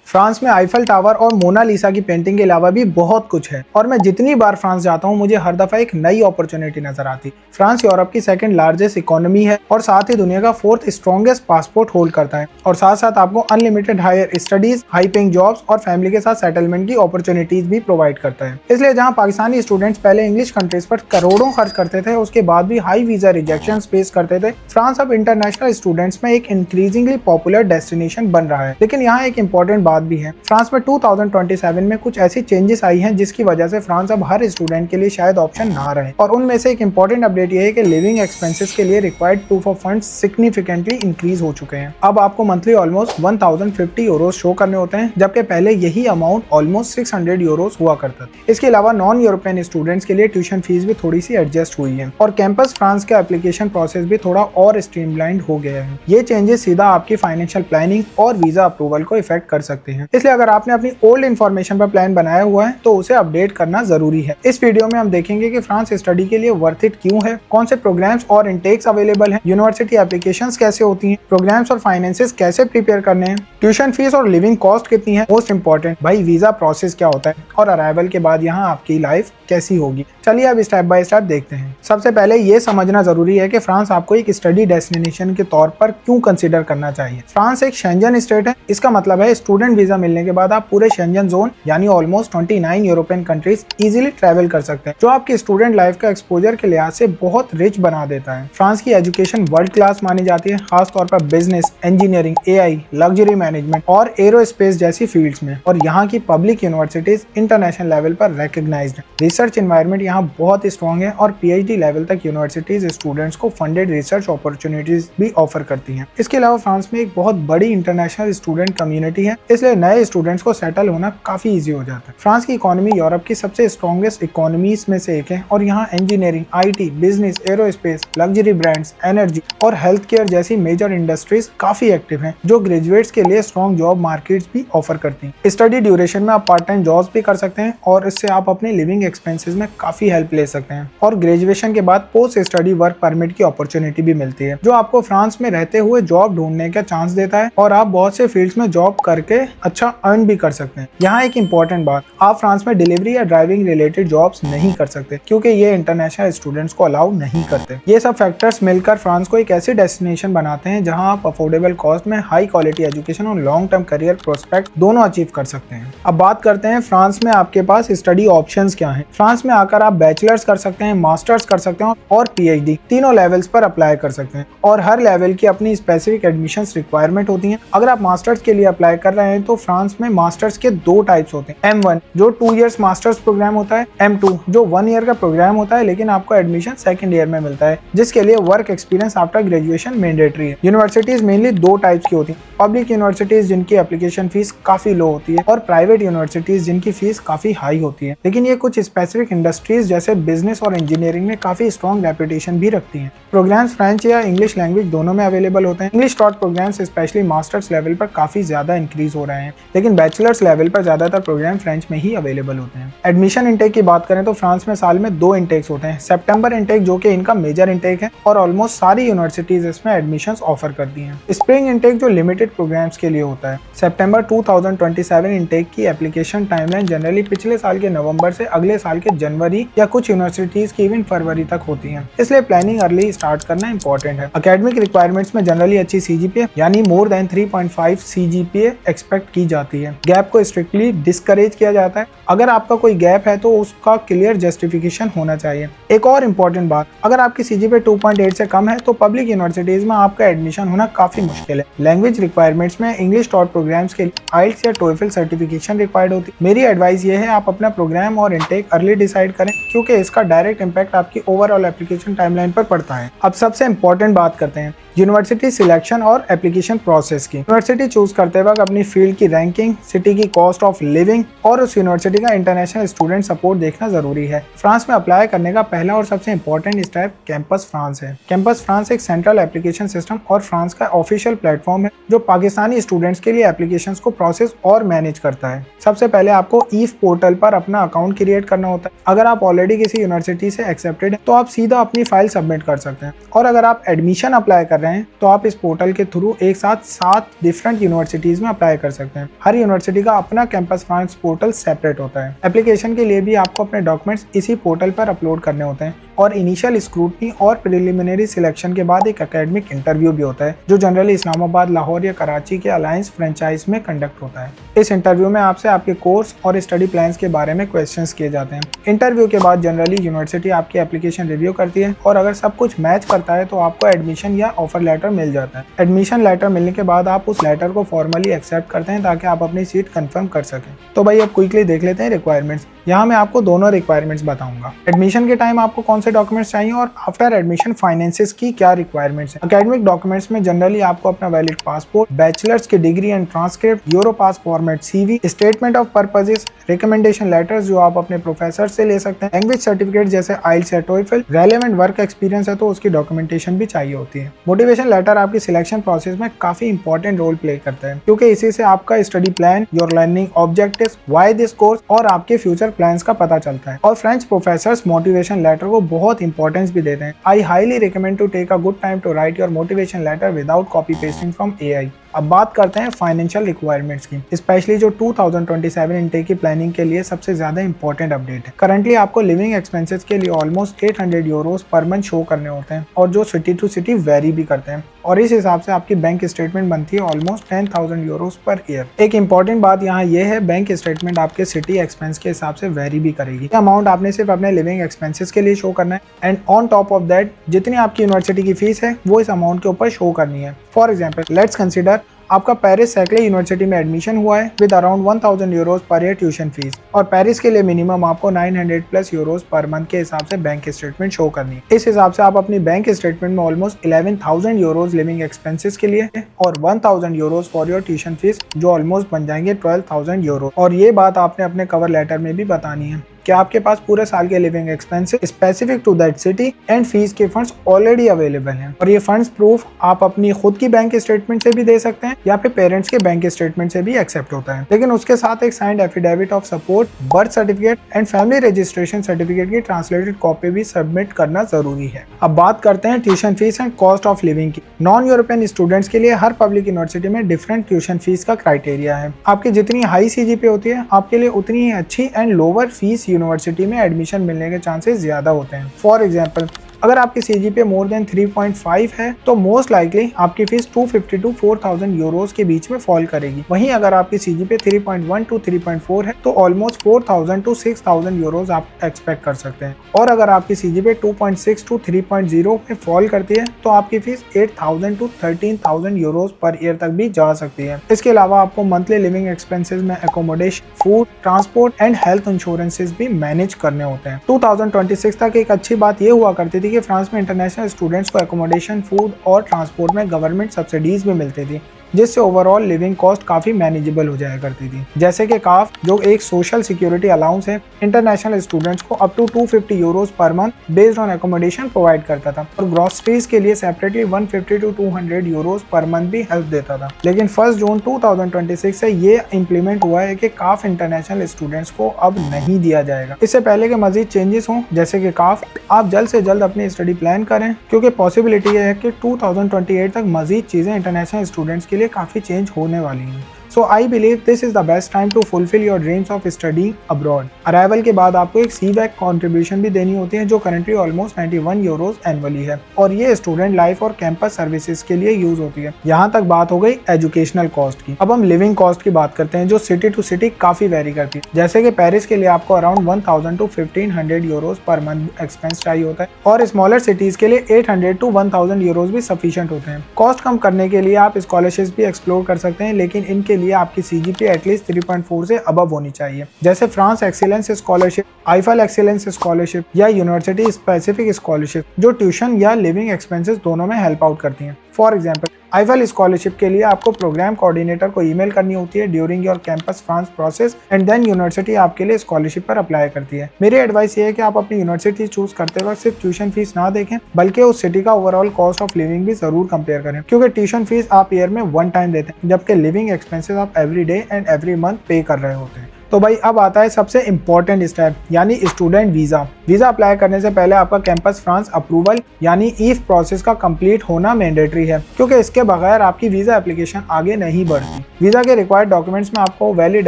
France में Eiffel tower और Mona Lisa की पेंटिंग के अलावा भी बहुत कुछ है और मैं जितनी बार फ्रांस जाता हूँ मुझे हर दफा एक नई अपॉर्चुनिटी नजर आती। फ्रांस यूरोप की सेकंड लार्जेस्ट इकोनॉमी है और साथ ही दुनिया का फोर्थ स्ट्रॉन्गेस्ट पासपोर्ट होल्ड करता है और साथ साथ आपको unlimited higher studies, high paying jobs और फैमिली के साथ सेटलमेंट की अपॉर्चुनिटीज भी प्रोवाइड करता है। इसलिए जहाँ पाकिस्तानी स्टूडेंट्स पहले इंग्लिश कंट्रीज पर करोड़ों खर्च करते थे, उसके बाद भी हाई वीजा रिजेक्शन फेस करते थे, फ्रांस अब इंटरनेशनल स्टूडेंट्स में एक इंक्रीजिंगली पॉपुलर डेस्टिनेशन बन रहा है। लेकिन यहाँ एक इंपॉर्टेंट बात भी है, फ्रांस में 2027 में कुछ ऐसी चेंजेस आई हैं जिसकी वजह से फ्रांस अब हर स्टूडेंट के लिए शायद ऑप्शन ना रहे और उनमें से एक इंपॉर्टेंट अपडेट ये है कि लिविंग एक्सपेंसेस के लिए required proof of funds significantly increase हो चुके हैं। अब आपको मंथली ऑलमोस्ट 1050 यूरोस शो करने होते हैं, जबकि पहले यही अमाउंट ऑलमोस्ट 600 यूरोस हुआ करता था। इसके अलावा नॉन यूरोपियन स्टूडेंट्स के लिए ट्यूशन फीस भी थोड़ी सी एडजस्ट हुई है और कैंपस फ्रांस का एप्लीकेशन प्रोसेस भी थोड़ा और स्ट्रीमलाइंड हो गया है। ये चेंजेस सीधा आपकी फाइनेंशियल प्लानिंग और वीजा अप्रूवल को इफेक्ट कर सकते हैं, इसलिए अगर आपने अपनी ओल्ड इन्फॉर्मेशन पर प्लान बनाया हुआ है तो उसे अपडेट करना जरूरी है। इस वीडियो में हम देखेंगे कि फ्रांस स्टडी के लिए वर्थ इट क्यों है, कौन से प्रोग्राम्स और इनटेक्स अवेलेबल हैं, यूनिवर्सिटी एप्लीकेशंस कैसे होती हैं, प्रोग्राम्स और फाइनेंसेस कैसे प्रिपेयर करने हैं, ट्यूशन फीस और लिविंग कॉस्ट कितनी है, मोस्ट इंपॉर्टेंट भाई वीजा प्रोसेस क्या होता है और अराइवल के बाद यहाँ आपकी लाइफ कैसी होगी। चलिए अब स्टेप बाय स्टेप देखते हैं। सबसे पहले ये समझना जरूरी है कि फ्रांस आपको एक स्टडी डेस्टिनेशन के तौर पर क्यों कंसीडर करना चाहिए। फ्रांस एक शेंजन स्टेट है, इसका मतलब है स्टूडेंट वीजा मिलने के बाद आप पूरे शेंजन जोन यानी almost 29 European countries easily travel कर सकते हैं, जो आपकी स्टूडेंट लाइफ का एक्सपोजर के लिहाज से बहुत रिच बना देता है। फ्रांस की एजुकेशन वर्ल्ड क्लास मानी जाती है, खासतौर पर business, engineering, AI, luxury management और एरोस्पेस जैसी फील्ड्स में, और यहाँ की पब्लिक यूनिवर्सिटीज इंटरनेशनल लेवल पर रिकॉग्नाइज्ड है। रिसर्च एनवायरनमेंट यहाँ बहुत स्ट्रॉन्ग है और पीएचडी लेवल तक यूनिवर्सिटीज स्टूडेंट्स को फंडेड रिसर्च अपॉर्चुनिटीज भी ऑफर करती हैं। इसके अलावा फ्रांस में एक बहुत बड़ी इंटरनेशनल स्टूडेंट कम्युनिटी है, इसलिए नए स्टूडेंट्स को सेटल होना काफी इजी हो जाता है। फ्रांस की इकोनॉमी यूरोप की सबसे स्ट्रॉन्गेस्ट इकोनॉमीज में से एक है और यहाँ engineering, IT, business, aerospace, luxury brands, energy और हेल्थ केयर जैसी मेजर इंडस्ट्रीज काफी एक्टिव हैं, जो ग्रेजुएट्स के लिए स्ट्रॉन्ग जॉब मार्केट्स भी ऑफर करती हैं। स्टडी ड्यूरेशन में आप पार्ट टाइम जॉब्स भी कर सकते हैं और इससे आप अपने लिविंग एक्सपेंसेस में काफी हेल्प ले सकते हैं और ग्रेजुएशन के बाद पोस्ट स्टडी वर्क परमिट की अपॉर्चुनिटी भी मिलती है, जो आपको फ्रांस में रहते हुए जॉब ढूंढने का चांस देता है और आप बहुत से फील्ड्स में जॉब करके अच्छा अर्न भी कर सकते हैं। यहाँ एक इंपॉर्टेंट बात, आप फ्रांस में डिलीवरी या ड्राइविंग रिलेटेड जॉब्स नहीं कर सकते क्योंकि ये इंटरनेशनल स्टूडेंट्स को अलाउ नहीं करते। ये सब फैक्टर्स मिलकर फ्रांस को एक ऐसी डेस्टिनेशन बनाते हैं जहाँ आप अफोर्डेबल कॉस्ट में हाई क्वालिटी एजुकेशन और लॉन्ग टर्म करियर प्रोस्पेक्ट दोनों अचीव कर सकते हैं। अब बात करते हैं फ्रांस में आपके पास स्टडी ऑप्शंस क्या हैं। फ्रांस में आकर आप बैचलर्स कर सकते हैं, मास्टर्स कर सकते हैं और पीएचडी तीनों लेवल्स पर अप्लाई कर सकते हैं और हर लेवल की अपनी स्पेसिफिक एडमिशंस रिक्वायरमेंट होती हैं। अगर आप मास्टर्स के लिए अप्लाई कर रहे हैं तो फ्रांस में मास्टर्स के दो टाइप्स होते हैं, M1 जो 2 इयर्स मास्टर्स प्रोग्राम होता है, M2 जो 1 ईयर का प्रोग्राम होता है लेकिन आपको एडमिशन सेकंड ईयर में मिलता है, जिसके लिए work experience after graduation mandatory है। यूनिवर्सिटीज मेनली दो टाइप्स की होती हैं, पब्लिक यूनिवर्सिटीज जिनकी एप्लीकेशन फीस काफी लो होती है और प्राइवेट यूनिवर्सिटीज जिनकी फीस काफी हाई होती है, लेकिन ये कुछ स्पेसिफिक इंडस्ट्रीज जैसे बिजनेस और इंजीनियरिंग में काफी स्ट्रॉन्ग रेपुटेशन भी रखती हैं। प्रोग्राम्स फ्रेंच या इंग्लिश लैंग्वेज दोनों में अवेलेबल होते हैं। English taught programmes specially masters level पर काफी ज्यादा इंक्रीज हो रहे हैं, लेकिन बैचलर्स लेवल पर ज्यादातर प्रोग्राम फ्रेंच में ही अवेलेबल होते हैं। एडमिशन इंटेक की बात करें तो फ्रांस में साल में 2 इंटेक्स होते हैं, सितंबर इंटेक जो कि इनका मेजर इंटेक है और ऑलमोस्ट सारी यूनिवर्सिटीज इसमें एडमिशंस ऑफर करती हैं। स्प्रिंग इंटेक जो लिमिटेड प्रोग्राम्स के लिए होता है। सितंबर 2027 इंटेक की एप्लीकेशन टाइमलाइन जनरली पिछले साल के नवंबर से अगले साल के जनवरी या कुछ यूनिवर्सिटीज की इवन फरवरी तक होती है, इसलिए प्लानिंग अर्ली स्टार्ट करना इंपॉर्टेंट है। एकेडमिक रिक्वायरमेंट्स में जनरली अच्छी सीजीपीए यानी मोर देन 3.5 सीजीपीए एक्सपेक्ट की जाती है। गैप को स्ट्रिक्टली डिस्करेज किया जाता है, अगर आपका कोई गैप है तो उसका क्लियर जस्टिफिकेशन होना चाहिए। एक और इम्पोर्टेंट बात, अगर आपकी सीजीपीए 2.8 से कम है तो पब्लिक यूनिवर्सिटीज में आपका एडमिशन होना काफी मुश्किल है। लैंग्वेज रिक्वायरमेंट्स में इंग्लिश टॉट प्रोग्राम्स के लिए आइल्स या टोएफल सर्टिफिकेशन रिक्वायर्ड होती है। मेरी एडवाइस ये है आप अपना प्रोग्राम और इंटेक अर्ली डिसाइड करें क्योंकि इसका डायरेक्ट इंपैक्ट आपकी ओवरऑल एप्लीकेशन टाइमलाइन पर पड़ता है। अब सबसे इंपॉर्टेंट बात करते हैं यूनिवर्सिटी सिलेक्शन और एप्लीकेशन प्रोसेस की। यूनिवर्सिटी चूज करते वक्त अपनी फील्ड की रैंकिंग, सिटी की कॉस्ट ऑफ लिविंग और उस यूनिवर्सिटी का इंटरनेशनल स्टूडेंट सपोर्ट देखना जरूरी है। फ्रांस में अप्लाई करने का पहला और सबसे इंपॉर्टेंट स्टेप कैंपस फ्रांस है। कैंपस फ्रांस एक सेंट्रल एप्लीकेशन सिस्टम और फ्रांस का ऑफिशियल प्लेटफॉर्म है जो पाकिस्तानी स्टूडेंट्स के लिए एप्लीकेशंस को प्रोसेस और मैनेज करता है। सबसे पहले आपको ईफ पोर्टल पर अपना अकाउंट क्रिएट करना होता है। अगर आप ऑलरेडी किसी यूनिवर्सिटी से एक्सेप्टेड है तो आप सीधा अपनी फाइल सबमिट कर सकते हैं और अगर आप एडमिशन अप्लाई कर रहे रहे हैं तो आप इस पोर्टल के थ्रू एक साथ 7 डिफरेंट यूनिवर्सिटीज में अप्लाई कर सकते हैं। हर यूनिवर्सिटी का अपना कैंपस फ्रांस पोर्टल सेपरेट होता है। एप्लीकेशन के लिए भी आपको अपने डॉक्यूमेंट्स इसी पोर्टल पर अपलोड करने होते हैं और इनिशियल स्क्रूटनी और प्रिलिमिनरी सिलेक्शन के बाद एक एकेडमिक इंटरव्यू भी होता है, जो जनरली इस्लामाबाद, लाहौर या कराची के अलायंस फ्रेंचाइज में कंडक्ट होता है। इस इंटरव्यू में आपसे आपके कोर्स और स्टडी प्लान्स के बारे में क्वेश्चंस किए जाते हैं। इंटरव्यू के बाद जनरली यूनिवर्सिटी आपकी एप्लीकेशन रिव्यू करती है और अगर सब कुछ मैच करता है तो आपको एडमिशन या ऑफर लेटर मिल जाता है। एडमिशन लेटर मिलने के बाद आप उस लेटर को फॉर्मली एक्सेप्ट करते हैं ताकि आप अपनी सीट कंफर्म कर सकें। तो भाई अब क्विकली देख लेते हैं रिक्वायरमेंट्स। यहाँ मैं आपको दोनों रिक्वायरमेंट्स बताऊंगा। एडमिशन के टाइम आपको कौन से डॉक्यूमेंट्स चाहिए और आफ्टर एडमिशन फाइनेंसेस की क्या रिक्वायरमेंट्स हैं। एकेडमिक डॉक्यूमेंट्स में जनरली आपको अपना वैलिड पासपोर्ट, बैचलर्स की degree and transcript, Europass format CV, statement of purposes, recommendation letters जो आप अपने प्रोफेसर से ले सकते हैं, लैंग्वेज सर्टिफिकेट जैसे IELTS या TOEFL, रेलेवेंट वर्क एक्सपीरियंस है तो उसकी डॉक्यूमेंटेशन भी चाहिए होती है। मोटिवेशन लेटर आपकी सिलेक्शन प्रोसेस में काफी इंपॉर्टेंट रोल प्ले करता है क्योंकि इसी से आपका study plan, your learning objectives, why this course और आपके फ्यूचर प्लान्स का पता चलता है। और फ्रेंच प्रोफेसर्स मोटिवेशन लेटर को बहुत इंपॉर्टेंस भी देते हैं। I highly recommend to take a good time to write your motivation letter without copy pasting from AI। अब बात करते हैं फाइनेंशियल रिक्वायरमेंट्स की, स्पेशली जो 2027 इनटेक की प्लानिंग के लिए सबसे ज्यादा इंपॉर्टेंट अपडेट है। करंटली आपको लिविंग एक्सपेंसेस के लिए almost 800 Euros per month show करने होते हैं और जो सिटी टू सिटी वेरी भी करते हैं और इस हिसाब से आपकी बैंक स्टेटमेंट बनती है ऑलमोस्ट 10,000 यूरोस पर ईयर। एक इंपॉर्टेंट बात यहाँ ये है, बैंक स्टेटमेंट आपके सिटी एक्सपेंस के हिसाब से वेरी भी करेगी। अमाउंट आपने सिर्फ अपने लिविंग एक्सपेंसेस के लिए शो करना है and on top of that जितनी आपकी यूनिवर्सिटी की फीस है वो इस अमाउंट के ऊपर शो करनी है। फॉर एग्जाम्पल लेट्स कंसिडर आपका पेरिस सैकले यूनिवर्सिटी में एडमिशन हुआ है with around 1000 Euros per year tuition fees और पेरिस के लिए मिनिमम आपको 900 प्लस यूरोस पर मंथ के हिसाब से बैंक स्टेटमेंट शो करनी है। इस हिसाब से आप अपनी बैंक स्टेटमेंट में ऑलमोस्ट 11,000 यूरोस लिविंग एक्सपेंसेस के लिए और 1000 Euros for your tuition fees जो ऑलमोस्ट बन जाएंगे 12,000 यूरो। और ये बात आपने अपने कवर लेटर में भी बतानी है कि आपके पास पूरे साल के living expenses specific to that city and fees के फंड्स ऑलरेडी अवेलेबल हैं और ये फंड्स प्रूफ आप अपनी खुद की बैंक स्टेटमेंट से भी दे सकते हैं या फिर पेरेंट्स के बैंक स्टेटमेंट से भी एक्सेप्ट होता है, लेकिन उसके साथ एक signed affidavit of support, birth certificate and family registration certificate की ट्रांसलेटेड कॉपी भी सबमिट करना जरूरी है। अब बात करते हैं tuition fees and cost of living की। नॉन यूरोपियन स्टूडेंट्स के लिए हर पब्लिक यूनिवर्सिटी में डिफरेंट ट्यूशन फीस का क्राइटेरिया है। आपकी जितनी हाई CGPA होती है आपके लिए उतनी ही अच्छी एंड लोअर फीस यूनिवर्सिटी में एडमिशन मिलने के चांसेस ज्यादा होते हैं। फॉर एग्जाम्पल अगर आपकी CGPA मोर देन 3.5 है तो मोस्ट लाइकली आपकी फीस 250 to 4,000 यूरोस के बीच में फॉल करेगी। वहीं अगर आपकी CGPA 3.1 to 3.4 है तो ऑलमोस्ट 4,000 to 6,000 यूरोस आप एक्सपेक्ट कर सकते हैं और अगर आपकी CGPA 2.6 to 3.0 में फॉल करती है तो आपकी fees 8,000 to 13,000 Euros per year तक भी जा सकती है। इसके अलावा आपको मंथली लिविंग एक्सपेंसेस में accommodation, food, transport and health insurances भी मैनेज करने होते हैं। 2026 तक एक अच्छी बात ये हुआ करती थी कि फ्रांस में इंटरनेशनल स्टूडेंट्स को एकोमोडेशन, फूड और ट्रांसपोर्ट में गवर्नमेंट सब्सिडीज भी मिलती थी जिससे ओवरऑल लिविंग कॉस्ट काफी मैनेजेबल हो जाया करती थी। जैसे कि काफ जो एक सोशल सिक्योरिटी अलाउंस है इंटरनेशनल स्टूडेंट्स को up to 250 euros per month based on accommodation provide करता था और ग्रोसरीज के लिए separately 150 to 200 euros per month भी हेल्प देता था। लेकिन 1 जून 2026 से ये इम्प्लीमेंट हुआ है कि काफ इंटरनेशनल स्टूडेंट्स को अब नहीं दिया जाएगा। इससे पहले के मजीद चेंजेस हों जैसे कि काफ आप जल्द से जल्द अपनी स्टडी प्लान करें क्योंकि पॉसिबिलिटी है कि 2028 तक मजीद चीजें इंटरनेशनल स्टूडेंट्स के लिए काफी चेंज होने वाली हैं। So I believe this is the best time to fulfill your dreams of studying abroad. Arrival के बाद आपको एक CVAC कंट्रीब्यूशन भी देनी होती है जो करंटली ऑलमोस्ट 91 यूरोस एनुअली है और ये स्टूडेंट लाइफ और कैंपस सर्विसेज के लिए यूज होती है। यहाँ तक बात हो गई एजुकेशनल कॉस्ट की। अब हम लिविंग कॉस्ट की बात करते हैं जो सिटी टू सिटी काफी वेरी करती है। जैसे कि पेरिस के लिए आपको around 1000 to 1500 Euros per month expense चाहिए होता है और स्मॉलर सिटीज के लिए 800 to 1000 यूरोस भी सफिशिएंट होते हैं। कॉस्ट कम करने के लिए आप स्कॉलरशिप भी एक्सप्लोर कर सकते हैं लेकिन इनके लिए आपकी CGPA एटलीस्ट 3.4 से अबव होनी चाहिए जैसे France excellence scholarship, Eiffel excellence scholarship या यूनिवर्सिटी स्पेसिफिक स्कॉलरशिप जो ट्यूशन या लिविंग एक्सपेंसेस दोनों में हेल्प आउट करती हैं। फॉर एग्जाम्पल आईफल स्कॉलरशिप के लिए आपको प्रोग्राम कोऑर्डिनेटर को ईमेल करनी होती है during your Campus France process and then university आपके लिए स्कॉलरशिप पर अप्लाई करती है। मेरी एडवाइस ये है कि आप अपनी यूनिवर्सिटी चूज करते वक्त सिर्फ ट्यूशन फीस ना देखें बल्कि उस सिटी का ओवरऑल कॉस्ट ऑफ लिविंग भी जरूर कंपेयर करें क्योंकि ट्यूशन फीस आप ईयर में 1 टाइम देते हैं जबकि लिविंग एक्सपेंसेस आप every day and every month पे कर रहे होते हैं। तो भाई अब आता है सबसे इम्पोर्टेंट स्टेप यानी स्टूडेंट वीजा। वीजा अप्लाई करने से पहले आपका कैंपस फ्रांस अप्रूवल यानी ईफ प्रोसेस का कंप्लीट होना मैंडेटरी है, क्योंकि इसके बगैर आपकी वीजा एप्लीकेशन आगे नहीं बढ़ती। वीजा के रिक्वायर्ड डॉक्यूमेंट्स में आपको valid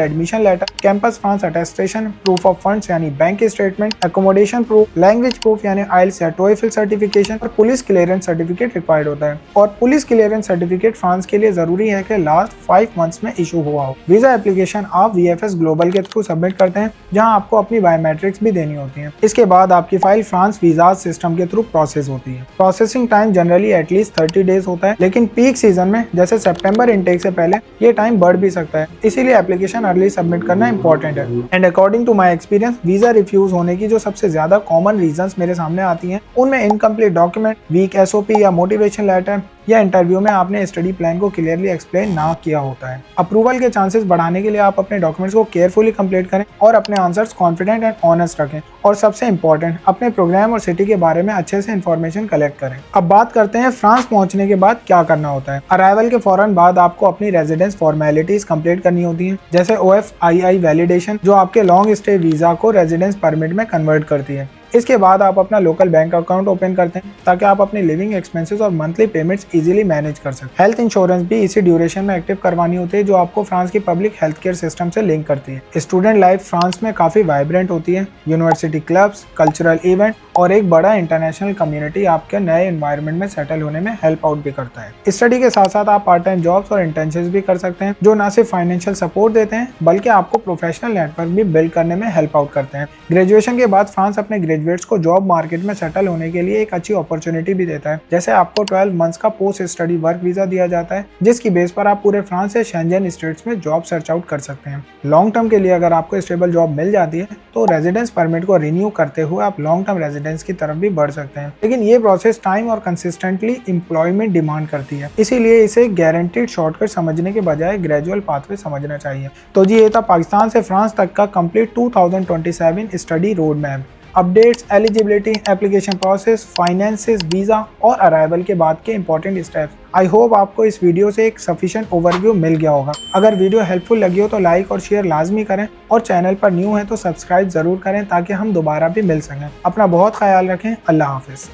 admission letter, campus France attestation, proof of funds यानी bank statement, accommodation proof, language proof यानी आइल्स या टोएफल सर्टिफिकेशन और पुलिस क्लियरेंस सर्टिफिकेट रिक्वायर्ड होता है। और पुलिस क्लियरेंस सर्टिफिकेट फ्रांस के लिए जरूरी है कि लास्ट 5 मंथ्स में इशू हुआ हो। वीजा एप्लीकेशन आप VFS ग्लोबल के थ्रू सबमिट करते हैं, जहां आपको अपनी बायोमेट्रिक्स भी देनी होती है। इसके बाद आपकी फाइल फ्रांस वीजा सिस्टम के थ्रू प्रोसेस होती है। Processing time generally at least 30 days होता है, लेकिन पीक सीजन में जैसे सितंबर इनटेक से पहले ये टाइम बढ़ भी सकता है, इसीलिए एप्लीकेशन अर्ली सबमिट करना इंपॉर्टेंट है। And according to my experience, visa refuse होने की जो सबसे ज्यादा कॉमन रीजंस मेरे सामने आती हैं, उनमें इनकम्प्लीट डॉक्यूमेंट, वीक SOP या मोटिवेशन लेटर, या इंटरव्यू में आपने स्टडी प्लान को क्लियरली एक्सप्लेन ना किया होता है। अप्रूवल के चांसेस बढ़ाने के लिए आप अपने डॉक्यूमेंट्स को केयरफुली कंप्लीट करें और अपने आंसर्स कॉन्फिडेंट एंड ऑनेस्ट रखें। और सबसे इंपॉर्टेंट, अपने प्रोग्राम और सिटी के बारे में अच्छे से इन्फॉर्मेशन कलेक्ट करें। अब बात करते हैं फ्रांस पहुंचने के बाद क्या करना होता है। अराइवल के फौरन बाद आपको अपनी रेजिडेंस फॉर्मेलिटीज कंप्लीट करनी होती हैं, जैसे OFII वैलिडेशन, जो आपके लॉन्ग स्टे वीजा को रेजिडेंस परमिट में कन्वर्ट करती है। इसके बाद आप अपना लोकल बैंक अकाउंट ओपन करते हैं, ताकि आप अपनी लिविंग एक्सपेंसेस और मंथली पेमेंट्स इजीली मैनेज कर सकें। हेल्थ इंश्योरेंस भी इसी ड्यूरेशन में एक्टिव करवानी होती है, जो आपको फ्रांस की पब्लिक हेल्थ केयर सिस्टम से लिंक करती है। स्टूडेंट लाइफ फ्रांस में काफी वाइब्रेंट होती है। यूनिवर्सिटी क्लब्स, कल्चरल इवेंट और एक बड़ा इंटरनेशनल कम्युनिटी आपके नए एनवायरनमेंट में सेटल होने में हेल्प आउट भी करता है। स्टडी के साथ साथ आप पार्ट टाइम जॉब्स और इंटर्नशिप्स भी कर सकते हैं, जो न सिर्फ फाइनेंशियल सपोर्ट देते हैं, बल्कि आपको प्रोफेशनल नेटवर्क भी बिल्ड करने में हेल्प आउट करते हैं। ग्रेजुएशन के बाद फ्रांस अपने ग्रेजुएट्स को जॉब मार्केट में सेटल होने के लिए एक अच्छी अपॉर्चुनिटी भी देता है। जैसे आपको 12 मंथ्स का पोस्ट स्टडी वर्क वीजा दिया जाता है, जिसकी बेस पर आप पूरे फ्रांस से शेंजन स्टेट्स में जॉब सर्च आउट कर सकते हैं। लॉन्ग टर्म के लिए अगर आपको स्टेबल जॉब मिल जाती है, तो रेजिडेंस परमिट को रिन्यू करते हुए आप लॉन्ग टर्म रेजिडेंस की तरफ भी बढ़ सकते हैं। लेकिन ये प्रोसेस टाइम और कंसिस्टेंटली एम्प्लॉयमेंट डिमांड करती है, इसीलिए इसे गारंटीड शॉर्टकट समझने के बजाय ग्रेजुअल पाथवे समझना चाहिए। तो जी, ये था पाकिस्तान से फ्रांस तक का complete 2027 study road map. Updates, eligibility, application process, finances, visa और अराइवल के बाद के इंपॉर्टेंट स्टेप्स। आई होप आपको इस वीडियो से एक सफिशिएंट ओवरव्यू मिल गया होगा। अगर वीडियो हेल्पफुल लगी हो तो लाइक और शेयर लाजमी करें, और चैनल पर न्यू है तो सब्सक्राइब जरूर करें, ताकि हम दोबारा भी मिल सकें। अपना बहुत ख्याल रखें। अल्लाह हाफिज।